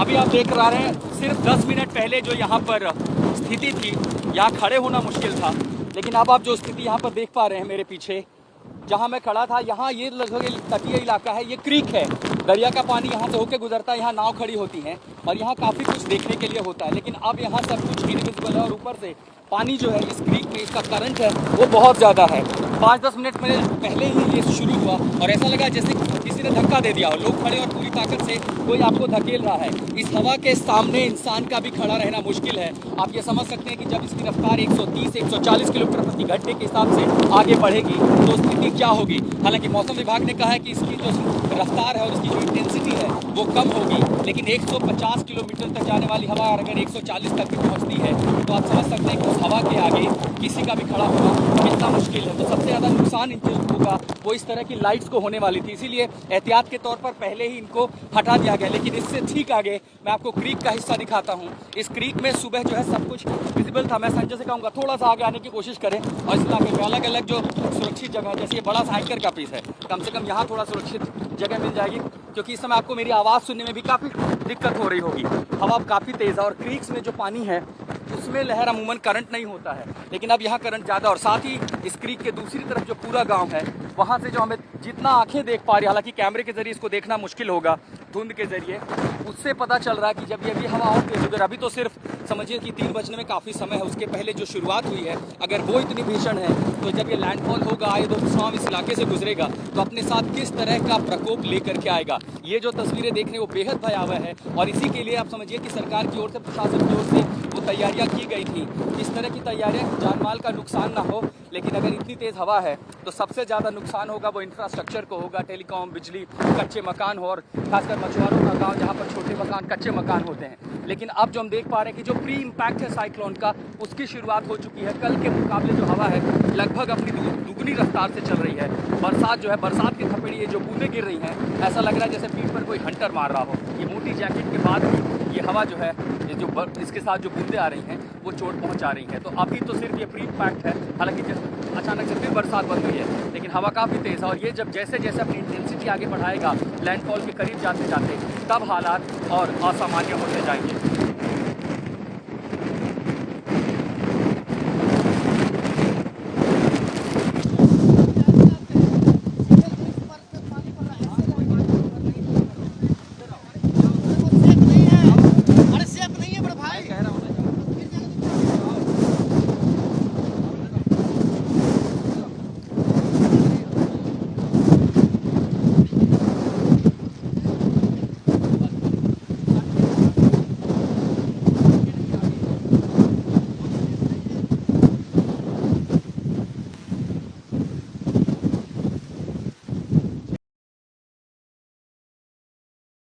अभी आप देख रहे हैं सिर्फ 10 मिनट पहले जो यहाँ पर स्थिति थी, यहाँ खड़े होना मुश्किल था, लेकिन अब आप जो स्थिति यहाँ पर देख पा रहे हैं मेरे पीछे जहाँ मैं खड़ा था, यहाँ ये लगभग तटीय इलाका है, ये क्रीक है, दरिया का पानी यहाँ से होकर गुजरता है, यहाँ नाव खड़ी होती हैं और यहाँ काफ़ी कुछ देखने के लिए होता है। लेकिन अब यहाँ सब कुछ इनविजिबल है और ऊपर से पानी जो है इस क्रीक में, इसका करंट है वो बहुत ज़्यादा है। 5-10 मिनट पहले ही ये शुरू हुआ और ऐसा लगा जैसे किसी ने धक्का दे दिया हो, लोग खड़े और पूरी ताकत से कोई आपको धकेल रहा है। इस हवा के सामने इंसान का भी खड़ा रहना मुश्किल है। आप ये समझ सकते हैं कि जब इसकी रफ्तार 130-140 किलोमीटर प्रति घंटे के हिसाब से आगे बढ़ेगी तो स्थिति क्या होगी। हालांकि मौसम विभाग ने कहा है कि इसकी जो रफ्तार है और इसकी जो इंटेंसिटी है वो कम होगी, लेकिन 150 किलोमीटर तक जाने वाली हवा अगर 140 तक भी पहुँचती है तो आप समझ सकते हैं कि उस हवा के आगे किसी का भी खड़ा होना कितना मुश्किल है। तो सबसे ज़्यादा नुकसान इनसे होगा वो इस तरह की लाइट्स को होने वाली थी, इसीलिए एहतियात के तौर पर पहले ही इनको हटा दिया गया। लेकिन इससे ठीक आगे मैं आपको क्रीक का हिस्सा दिखाता हूँ। इस क्रीक में सुबह जो है सब कुछ विजिबल था। मैं संजय से कहूँगा थोड़ा सा आगे आने की कोशिश करें और इस इलाके में अलग अलग जो सुरक्षित जगह, जैसे ये बड़ा सा एंकर का पीस है, कम से कम यहाँ थोड़ा सुरक्षित जगह मिल जाएगी, क्योंकि इस समय आपको मेरी आवाज़ सुनने में भी काफ़ी दिक्कत हो रही होगी। हवा काफ़ी तेज़ है और क्रीक्स में जो पानी है उसमें लहर अमूमन करंट नहीं होता है, लेकिन अब यहाँ करंट ज़्यादा। और साथ ही इस क्रीक के दूसरी तरफ जो पूरा गांव है वहाँ से जो हमें जितना आंखें देख पा रही, हालांकि कैमरे के जरिए इसको देखना मुश्किल होगा धुंध के जरिए, उससे पता चल रहा है कि जब ये भी हवा और तेज होगी, अभी तो सिर्फ समझिए कि 3 बजने में काफ़ी समय है, उसके पहले जो शुरुआत हुई है अगर वो इतनी भीषण है तो जब ये लैंडफॉल होगा, ये तूफान इस इलाके से गुजरेगा तो अपने साथ किस तरह का प्रकोप लेकर के आएगा। ये जो तस्वीरें देखने वो बेहद भयावह है और इसी के लिए आप समझिए कि सरकार की ओर से, प्रशासन की ओर से वो तैयारियां की गई थी। इस तरह की तैयारियां जानमाल का नुकसान ना हो, लेकिन अगर इतनी तेज़ हवा है तो सबसे ज़्यादा नुकसान होगा वो इंफ्रास्ट्रक्चर को होगा, टेलीकॉम, बिजली, कच्चे मकान हो, और खासकर मछुआरों का गांव जहां पर छोटे मकान, कच्चे मकान होते हैं। लेकिन अब जो हम देख पा रहे हैं कि जो प्री इम्पैक्ट है साइक्लोन का, उसकी शुरुआत हो चुकी है। कल के मुकाबले जो हवा है लगभग अपनी दुगनी रफ्तार से चल रही है। बरसात जो है, बरसात की थपेड़ी, ये जो बूंदें गिर रही हैं, ऐसा लग रहा है जैसे पीठ पर कोई हंटर मार रहा हो। ये मोटी जैकेट के बाद भी ये हवा जो है, ये जो इसके साथ जो बूंदें आ रही हैं वो चोट पहुंचा रही हैं। तो अभी तो सिर्फ ये प्री इम्पैक्ट है, हालांकि अचानक से फिर बरसात बंद हुई है, लेकिन हवा काफ़ी तेज़ है और ये जब जैसे जैसे अपनी इंटेंसिटी आगे बढ़ाएगा लैंडफॉल के करीब जाते जाते, तब हालात और असामान्य होते जाएंगे।